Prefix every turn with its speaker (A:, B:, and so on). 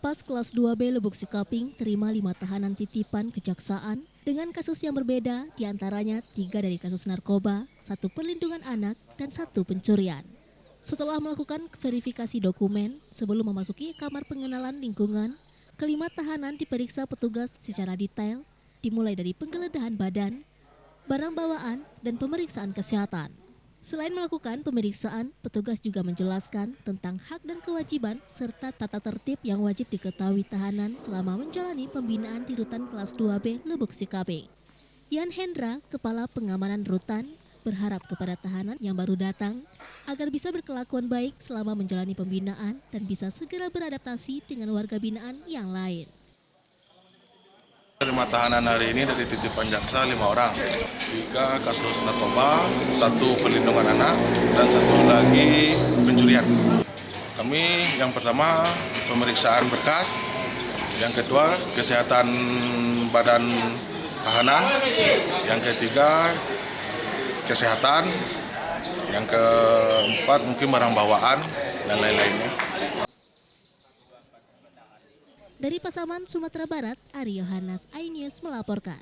A: Lapas kelas 2B Lubuk Sikaping terima 5 tahanan titipan kejaksaan dengan kasus yang berbeda, diantaranya 3 dari kasus narkoba, 1 perlindungan anak, dan 1 pencurian. Setelah melakukan verifikasi dokumen sebelum memasuki kamar pengenalan lingkungan, kelima tahanan diperiksa petugas secara detail, dimulai dari penggeledahan badan, barang bawaan, dan pemeriksaan kesehatan. Selain melakukan pemeriksaan, petugas juga menjelaskan tentang hak dan kewajiban serta tata tertib yang wajib diketahui tahanan selama menjalani pembinaan di Rutan Kelas 2B Lubuk Sikaping. Yan Hendra, Kepala Pengamanan Rutan, berharap kepada tahanan yang baru datang agar bisa berkelakuan baik selama menjalani pembinaan dan bisa segera beradaptasi dengan warga binaan yang lain.
B: 5 tahanan hari ini dari titipan jaksa 5 orang, 3 kasus narkoba, 1 perlindungan anak, dan 1 lagi pencurian. Kami yang pertama pemeriksaan berkas, yang kedua kesehatan badan tahanan, yang ketiga kesehatan, yang keempat mungkin barang bawaan dan lain-lainnya.
A: Dari Pasaman, Sumatera Barat, Ari Yohanes, iNews melaporkan.